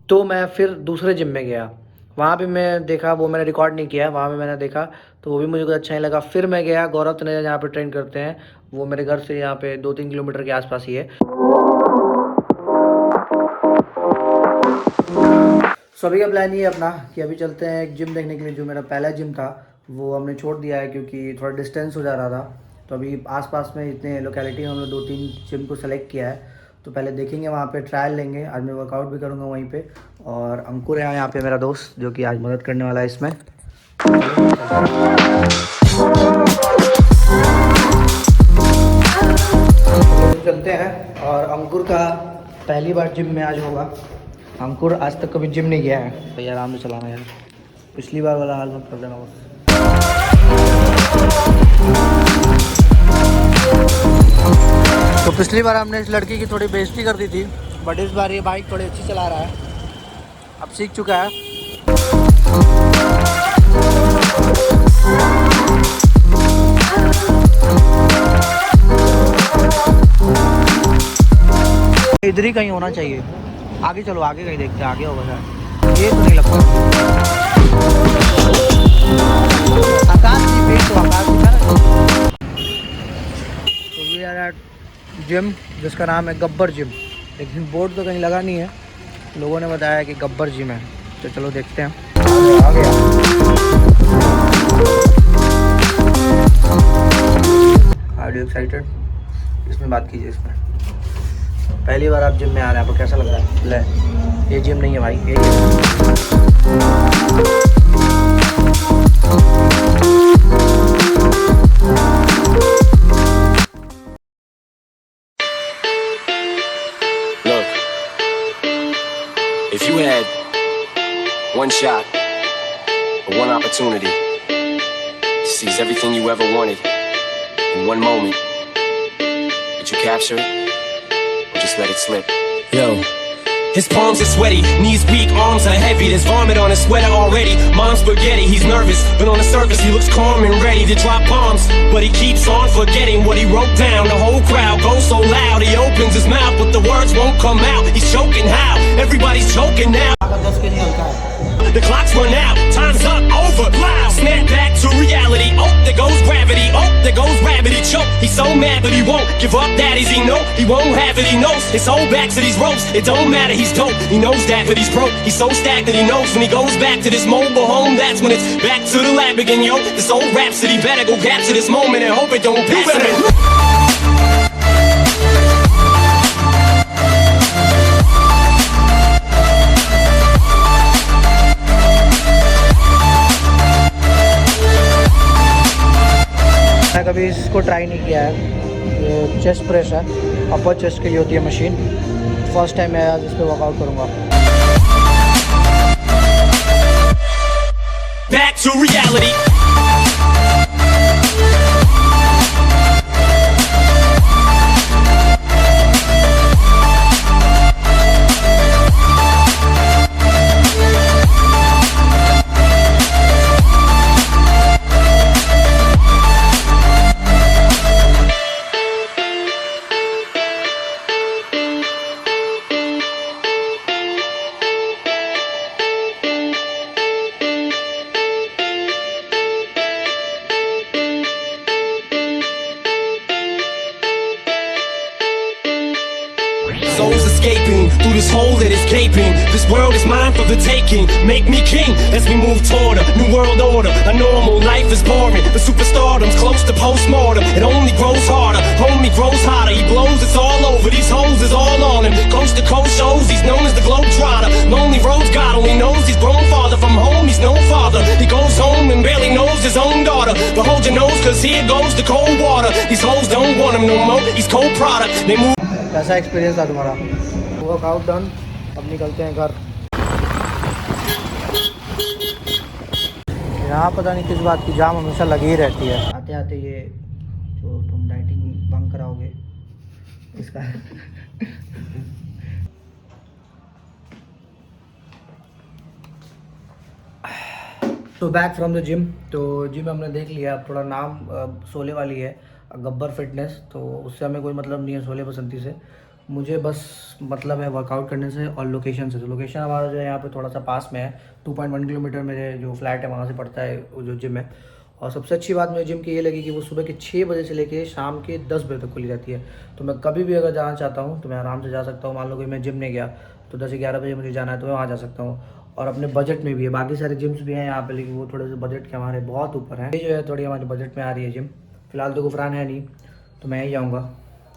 तो मैं फिर दूसरे जिम में गया, वहाँ पे मैं देखा, वो मैंने रिकॉर्ड नहीं किया, वहाँ पे मैंने देखा तो वो भी मुझे कुछ अच्छा नहीं लगा। फिर मैं गया गौरव तनेजा जहाँ पे ट्रेन करते हैं, वो मेरे घर से यहाँ पे 2-3 किलोमीटर के आसपास ही है। सो अभी का प्लान ये है अपना कि अभी चलते हैं एक जिम देखने के लिए। जो मेरा पहला जिम था वो हमने छोड़ दिया है क्योंकि थोड़ा डिस्टेंस हो जा रहा था। तो अभी आसपास में इतने लोकेलिटी में हमने 2-3 जिम को सेलेक्ट किया है, तो पहले देखेंगे, वहाँ पे ट्रायल लेंगे। आज मैं वर्कआउट भी करूँगा वहीं पे। और अंकुर है यहाँ पे मेरा दोस्त, जो कि आज मदद करने वाला है इसमें। चलते हैं। और अंकुर का पहली बार जिम में आज होगा। अंकुर आज तक कभी जिम नहीं गया है। भैया आराम से चलाना यार, पिछली बार वाला हाल मत कर देना बस। तो पिछली बार हमने इस लड़की की थोड़ी बेइज्जती कर दी थी, बट इस बार ये बाइक थोड़ी अच्छी चला रहा है, अब सीख चुका है। इधर ही कहीं होना चाहिए, आगे चलो, आगे कहीं देखते हैं, आगे होगा शायद। ये तो नहीं लगता। आकाश जी पे तो आकाश जी ना। तो वी आर एट जिम जिसका नाम है गब्बर जिम, लेकिन बोर्ड तो कहीं लगा नहीं है। लोगों ने बताया कि गब्बर जिम है, तो चलो देखते हैं। आ गया। Are you excited? इसमें बात कीजिए। इसमें पहली बार आप जिम में आ रहे हैं, आपको कैसा लग रहा है? ले, ये जिम नहीं है भाई, ये Look, if you had one shot or one opportunity to seize everything you ever wanted in one moment, would you capture it or just let it slip? Yo. His palms are sweaty, knees weak, arms are heavy. There's vomit on his sweater already. Mom's spaghetti, he's nervous, but on the surface he looks calm and ready to drop bombs. But he keeps on forgetting what he wrote down. The whole crowd goes so loud, he opens his mouth, but the words won't come out. He's choking how? Everybody's choking now. The clock's run out, time's up, over, loud. Snap back to reality. Oh, there goes gravity. Oh, there goes rabbit. He choke. He's so mad, but he won't give up. Daddies, he know he won't have it. He knows his whole back to these ropes. It don't matter, he's dope. He knows that, but he's broke. He's so stagnant. He knows when he goes back to this mobile home, that's when it's back to the lab again, yo. This old rhapsody better go capture this moment and hope it don't pass him. मैं कभी इसको try नहीं किया है। ये chest press है, अपर chest के लिए होती है मशीन। फर्स्ट टाइम मैं आज इस पर वर्कआउट करूँगा। Back to reality. Souls escaping through this hole that is gaping. This world is mine for the taking. Make me king as we move toward a new world order. A normal life is boring, but superstardom's close to postmortem. It only grows harder, homie grows hotter. He blows, it's all over. These hoes is all on him. Coast to coast shows, he's known as the Globetrotter. Lonely roads, God only knows he's grown farther from home. He's no father. He goes home and barely knows his own daughter. But hold your nose, cause here goes the cold water. These hoes don't want him no more. He's cold product. They move. कैसा experience था तुम्हारा? Workout done, अब निकलते हैं घर। यहाँ पता नहीं किस बात की जाम हमेशा लगी ही रहती है। आते आते ये जो तुम डाइटिंग बंद कराओगे इसका तो बैक फ्रॉम द जिम। तो जिम हमने देख लिया, थोड़ा नाम शोले वाली है, गब्बर फिटनेस, तो उससे हमें कोई मतलब नहीं है शोले बसंती से। मुझे बस मतलब है वर्कआउट करने से और लोकेशन से। तो लोकेशन हमारा जो है यहाँ पे थोड़ा सा पास में है, 2.1 किलोमीटर मेरे जो फ्लैट है वहाँ से पड़ता है वो जो जिम है। और सबसे अच्छी बात मुझे जिम की ये लगी कि वो सुबह के 6 बजे से लेके शाम के 10 बजे तक खुली रहती है। तो मैं कभी भी अगर जाना चाहता हूँ तो मैं आराम से जा सकता हूँ। मान लो कि मैं जिम नहीं गया तो 10-11 बजे मुझे जाना है तो मैं वहाँ जा सकता हूँ। और अपने बजट में भी है। बाकी सारे जिम्स भी हैं यहाँ पे, लेकिन वो थोड़े से बजट के हमारे बहुत ऊपर हैं। ये जो है थोड़ी हमारे बजट में आ रही है जिम। फिलहाल तो गुफरान है नहीं तो मैं ही जाऊँगा।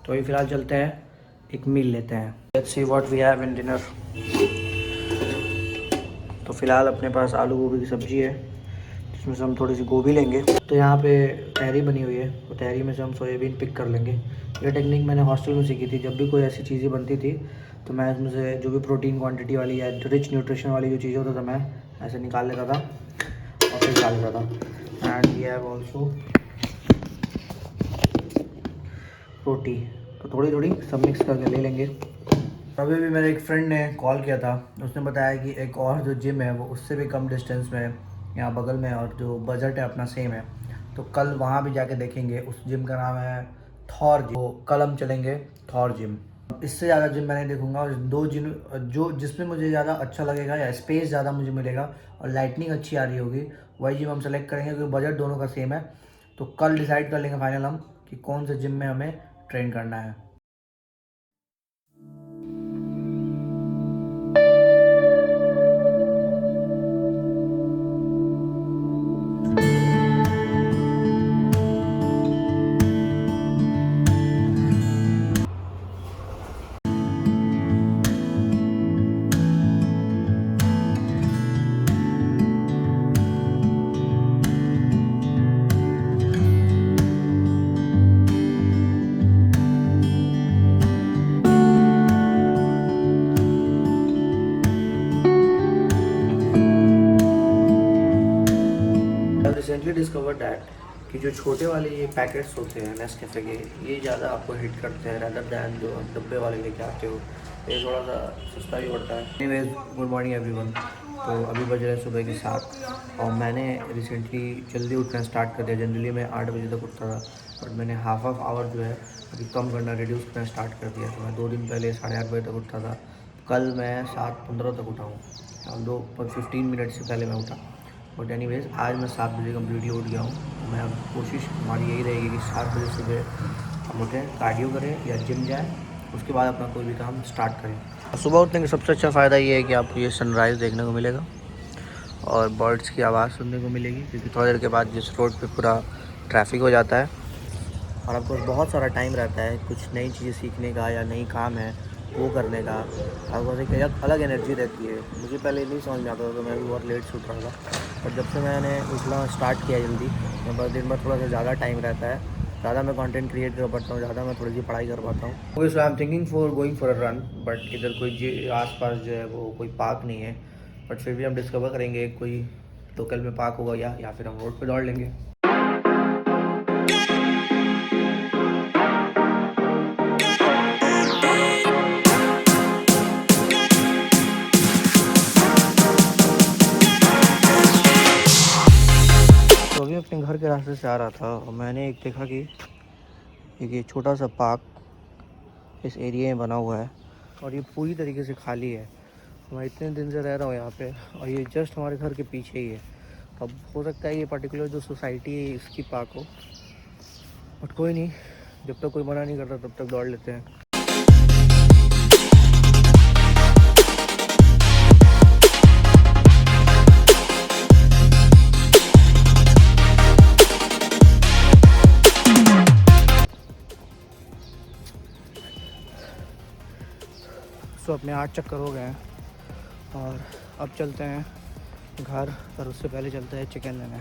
तो अभी फ़िलहाल चलते हैं, एक मील लेते हैं। Let's see what we have in dinner. तो फ़िलहाल अपने पास आलू गोभी की सब्ज़ी है, जिसमें से हम थोड़ी सी गोभी लेंगे। तो यहाँ पे तहरी बनी हुई है, तो तहरी में से हम सोयाबीन पिक कर लेंगे। ये टेक्निक मैंने हॉस्टल में सीखी थी। जब भी कोई ऐसी चीज़ें बनती थी तो मैं इसमें से जो भी प्रोटीन क्वांटिटी वाली या रिच न्यूट्रिशन वाली जो चीज़ें होता था मैं ऐसे निकाल लेता था और फिर डाल देता था। एंड वी हैव ऑल्सो रोटी। तो थोड़ी थोड़ी सब मिक्स करके ले लेंगे। अभी भी मेरे एक फ्रेंड ने कॉल किया था, उसने बताया कि एक और जो जिम है वो उससे भी कम डिस्टेंस में है यहाँ बगल में, और जो बजट है अपना सेम है। तो कल वहाँ भी जाके देखेंगे। उस जिम का नाम है थॉर जिम। तो कल हम चलेंगे थॉर जिम। इससे ज़्यादा जिम मैं नहीं देखूंगा। और दो जिम जो जिसमें मुझे ज़्यादा अच्छा लगेगा या स्पेस ज़्यादा मुझे मिलेगा और लाइटनिंग अच्छी आ रही होगी वही जिम हम सेलेक्ट करेंगे, क्योंकि बजट दोनों का सेम है। तो कल डिसाइड कर लेंगे फाइनल हम कि कौन से जिम में हमें ट्रेन करना है। रिसेंटली डिस्कवर दैट कि जो छोटे वाले ये पैकेट्स होते हैं नेस्कैफे के, ये ज़्यादा आपको हिट करते हैं रैदर दैन जो डब्बे वाले लेके आते हो। ये थोड़ा सा सस्ता भी पड़ता है। Anyways, good morning everyone. तो अभी बज रहे हैं सुबह के 7 और मैंने रिसेंटली जल्दी उठना स्टार्ट कर दिया। जनरली मैं 8 बजे तक उठता था, बट मैंने हाफ आवर जो है अभी कम करना, रिड्यूस करना स्टार्ट कर दिया। तो मैं 2 दिन पहले 8:30 बजे तक उठता था। कल मैं 7:15 तक उठा हूँ, और 15 मिनट से पहले मैं उठा। बट एनीवेज आज मैं 7 बजे कम्प्लीटली उठ गया हूँ। तो मैं अब कोशिश हमारी यही रहेगी कि 7 बजे सुबह हम उठें, कार्डियो करें या जिम जाएँ, उसके बाद अपना कोई भी काम स्टार्ट करें। सुबह उठने का सबसे अच्छा फ़ायदा ये है कि आपको ये सनराइज़ देखने को मिलेगा और बर्ड्स की आवाज़ सुनने को मिलेगी, क्योंकि थोड़ी देर के बाद जिस रोड पे पूरा ट्रैफिक हो जाता है और आपको बहुत सारा टाइम रहता है कुछ नई चीज़ें सीखने का या नई काम है वो करने का। आपके पास एक अलग एनर्जी रहती है। मुझे पहले नहीं समझ में आता था, तो मैं भी बहुत लेट से उठ रहा था। पर जब से मैंने उठना स्टार्ट किया जल्दी, तो बस दिन भर थोड़ा सा ज़्यादा टाइम रहता है, ज़्यादा मैं कंटेंट क्रिएट कर पाता हूँ, ज़्यादा मैं थोड़ी सी पढ़ाई कर पाता हूँ। Okay, so I am thinking for going for a run, but इधर कोई आसपास जो है वो कोई पार्क नहीं है। बट फिर भी हम डिस्कवर करेंगे कोई लोकल में पार्क होगा या फिर हम रोड पर दौड़ लेंगे। तो अभी अपने घर के रास्ते से आ रहा था और मैंने एक देखा कि एक ये छोटा सा पार्क इस एरिया में बना हुआ है और ये पूरी तरीके से खाली है। मैं इतने दिन से रह रहा हूँ यहाँ पे और ये जस्ट हमारे घर के पीछे ही है। अब हो सकता है ये पर्टिकुलर जो सोसाइटी है इसकी पार्क हो, बट कोई नहीं, जब तक कोई मना नहीं करता तब तक दौड़ लेते हैं। तो अपने 8 चक्कर हो गए हैं और अब चलते हैं घर, पर उससे पहले चलते हैं चिकन लेने।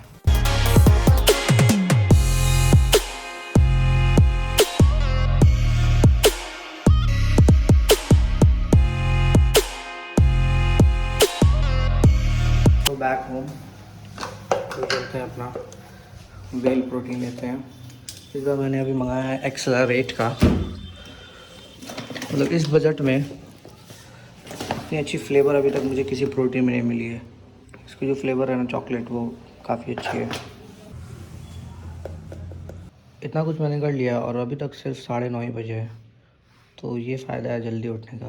तो बैक होम तो चलते हैं अपना वेल प्रोटीन लेते हैं। इस बार मैंने अभी मंगाया है एक्सेलरेट का। मतलब इस बजट में इतनी अच्छी फ्लेवर अभी तक मुझे किसी प्रोटीन में नहीं मिली है। इसकी जो फ्लेवर है ना चॉकलेट, वो काफ़ी अच्छी है। इतना कुछ मैंने कर लिया और अभी तक सिर्फ 9:30 ही बजे है। तो ये फ़ायदा है जल्दी उठने का।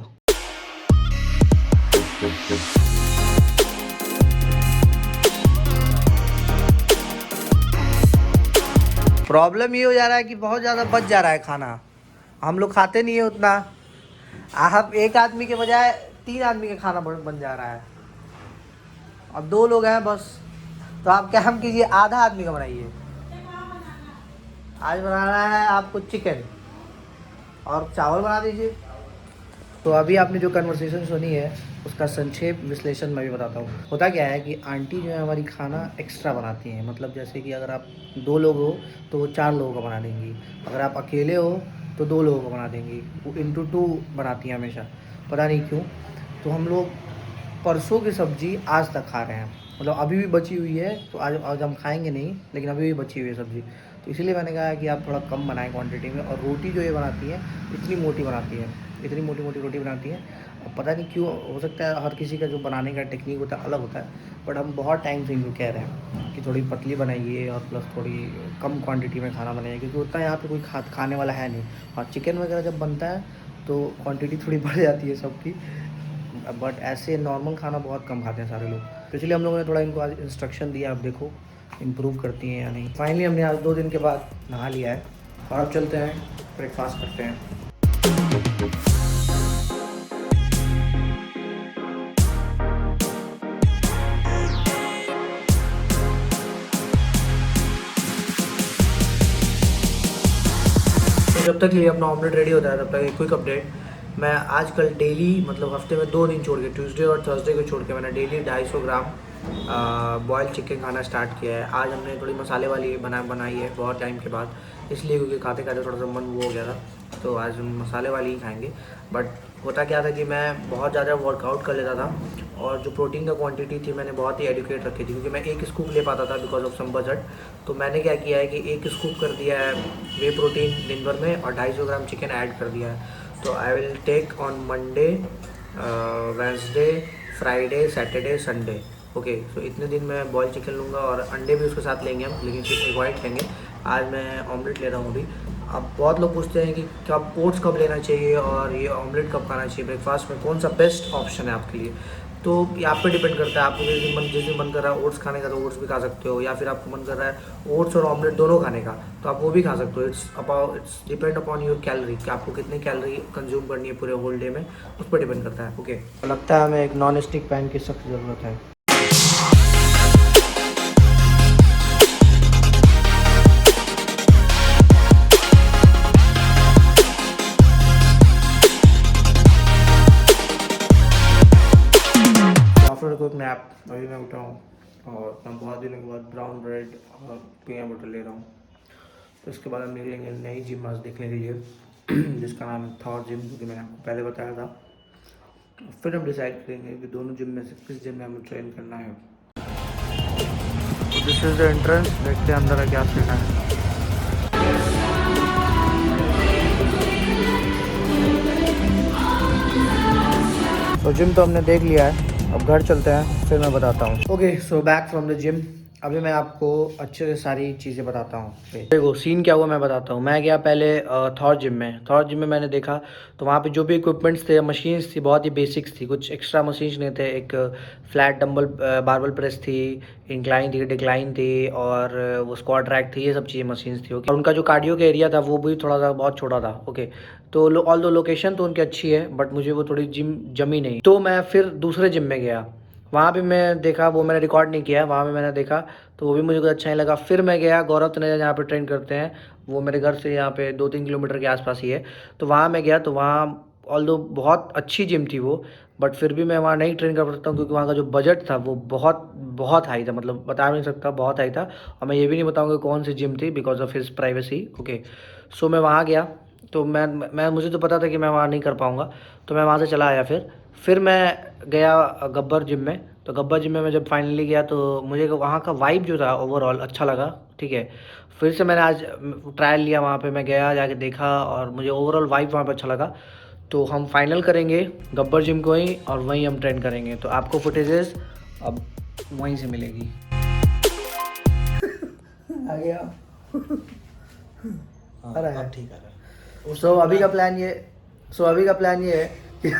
प्रॉब्लम ये हो जा रहा है कि बहुत ज़्यादा बच जा रहा है खाना, हम लोग खाते नहीं है उतना। आप एक आदमी के बजाय 3 आदमी का खाना बन जा रहा है। अब 2 लोग हैं बस, तो आप क्या हम कीजिए, आधा आदमी का बनाइए। आज बनाना है आपको चिकन और चावल बना दीजिए। तो अभी आपने जो कन्वर्सेशन सुनी है उसका संक्षेप विश्लेषण मैं भी बताता हूँ। होता क्या है कि आंटी जो है हमारी खाना एक्स्ट्रा बनाती हैं, मतलब जैसे कि अगर आप 2 लोग हो तो वो 4 लोगों का बना देंगी, अगर आप अकेले हो तो 2 लोगों का बना देंगी, वो इंटू 2 बनाती हैं हमेशा, पता नहीं क्यों। तो हम लोग परसों की सब्ज़ी आज तक खा रहे हैं, मतलब अभी भी बची हुई है, तो आज हम खाएंगे नहीं, लेकिन अभी भी बची हुई है सब्ज़ी। तो इसीलिए मैंने कहा कि आप थोड़ा कम बनाएं क्वांटिटी में। और रोटी जो ये बनाती है इतनी मोटी बनाती है, इतनी मोटी मोटी रोटी बनाती है। अब पता नहीं क्यों, हो सकता है हर किसी का जो बनाने का टेक्निक होता है अलग होता है, बट हम बहुत टाइम से इनको कह रहे हैं कि थोड़ी पतली बनाइए और प्लस थोड़ी कम क्वांटिटी में खाना बनाइए, क्योंकि उतना यहाँ पे कोई खाने वाला है नहीं। और चिकन वगैरह जब बनता है तो क्वांटिटी थोड़ी बढ़ जाती है सबकी, बट ऐसे नॉर्मल खाना बहुत कम खाते हैं सारे लोग। तो इसलिए हम लोगों ने थोड़ा इनको आज इंस्ट्रक्शन दिया, अब देखो इम्प्रूव करती हैं या नहीं। फाइनली हमने आज 2 दिन के बाद नहा लिया है और अब चलते हैं ब्रेकफास्ट करते हैं। तो जब तक ये अपना ऑमलेट रेडी होता है तब तक एक क्विक अपडेट। मैं आजकल डेली, मतलब हफ्ते में 2 दिन छोड़ के, ट्यूसडे और थर्सडे को छोड़ के, मैंने डेली 250 ग्राम बॉयल चिकन खाना स्टार्ट किया है। आज हमने थोड़ी मसाले वाली बनाई है बहुत टाइम के बाद, इसलिए क्योंकि खाते खाते थोड़ा सा मन वो हो गया था, तो आज हम मसाले वाली ही खाएंगे। बट होता क्या था कि मैं बहुत ज़्यादा वर्कआउट कर लेता था और जो प्रोटीन का क्वांटिटी थी मैंने बहुत ही एडुकेट रखी थी, क्योंकि मैं 1 स्कूप ले पाता था बिकॉज ऑफ सम बजट। तो मैंने क्या किया है कि 1 स्कूप कर दिया है वे प्रोटीन दिन भर में और 250 ग्राम चिकन ऐड कर दिया है। तो I will take on Monday, Wednesday, Friday, Saturday, Sunday. Okay, so इतने दिन मैं बॉयल चिकन लूँगा और अंडे भी उसके साथ लेंगे हम, लेकिन सिर्फ एक वाइट लेंगे। आज मैं ऑमलेट ले रहा हूँ अभी। अब बहुत लोग पूछते हैं कि कब ओट्स कब लेना चाहिए और ये ऑमलेट कब खाना चाहिए, ब्रेकफास्ट में कौन सा बेस्ट ऑप्शन है आपके लिए। तो ये आप पे डिपेंड करता है, आपको जिस दिन मन कर रहा है ओट्स खाने का तो ओट्स भी खा सकते हो, या फिर आपको मन कर रहा है ओट्स और ऑमलेट दोनों खाने का तो आप वो भी खा सकते हो। It's depend upon your calorie, कि आपको कितनी कैलोरी कंज्यूम करनी है पूरे होल डे में, उस पर डिपेंड करता है। ओके, लगता है हमें एक नॉन स्टिक पैन की सख्त ज़रूरत है। आफ्टर क्विक नैप अभी मैं उठा हूँ और मैं बहुत दिनों के बाद ब्राउन ब्रेड और पीनट बटर ले रहा हूँ। तो इसके बाद हम निकलेंगे नई जिम आज देखने के लिए जिसका नाम है थॉर जिम, जो कि मैंने आपको पहले बताया था। फिर हम डिसाइड करेंगे कि दोनों जिम में से किस जिम में हमें ट्रेन करना है। दिस इज द एंट्रेंस, देखते हैं अंदर क्या सीखना है। तो जिम तो हमने देख लिया है, अब घर चलते हैं फिर मैं बताता हूँ। Okay, so back from the gym. अभी मैं आपको अच्छे से सारी चीज़ें बताता हूँ। देखो सीन क्या हुआ मैं बताता हूँ। मैं गया पहले थॉर जिम में मैंने देखा तो वहाँ पे जो भी इक्विपमेंट्स थे, मशीन्स थी, बहुत ही बेसिक्स थी, कुछ एक्स्ट्रा मशीन्स नहीं थे। एक फ्लैट डंबल बारबल प्रेस थी, इंक्लाइन थी, डिक्लाइन थी और वो स्क्वाट रैक थी, ये सब चीज़ें मशीन्स थी। ओके, और उनका जो कार्डियो का एरिया था वो भी थोड़ा सा बहुत छोटा था। ओके, तो ऑल दो लोकेशन तो उनकी अच्छी है बट मुझे वो थोड़ी जिम जमी नहीं, तो मैं फिर दूसरे जिम में गया। वहाँ भी मैं देखा, वो मैंने रिकॉर्ड नहीं किया, वहाँ भी मैंने देखा तो वो भी मुझे कुछ अच्छा नहीं लगा। फिर मैं गया गौरव तनेजा जहाँ पे ट्रेन करते हैं, वो मेरे घर से यहाँ पे 2-3 किलोमीटर के आसपास ही है। तो वहाँ मैं गया, तो वहाँ ऑल्दो बहुत अच्छी जिम थी वो, बट फिर भी मैं वहाँ नहीं ट्रेन कर सकता हूँ क्योंकि वहाँ का जो बजट था वो बहुत बहुत हाई था, मतलब बता नहीं सकता, बहुत हाई था। और मैं ये भी नहीं बताऊँगा कौन सी जिम थी because of his privacy. Okay, so मैं वहाँ गया तो मैं मुझे तो पता था कि मैं वहाँ नहीं कर पाऊँगा, तो मैं वहाँ से चला आया। फिर मैं गया गब्बर जिम में। तो गब्बर जिम में मैं जब फाइनली गया तो मुझे वहाँ का वाइब जो था ओवरऑल अच्छा लगा। ठीक है, फिर से मैंने आज ट्रायल लिया, वहाँ पे मैं गया, जाके देखा और मुझे ओवरऑल वाइब वहाँ पे अच्छा लगा। तो हम फाइनल करेंगे गब्बर जिम को ही और वहीं हम ट्रेन करेंगे। तो आपको फुटेजेस अब वहीं से मिलेगी। आ गया। अरे अब ठीक है। सो अभी का प्लान ये, सो अभी का प्लान ये है कि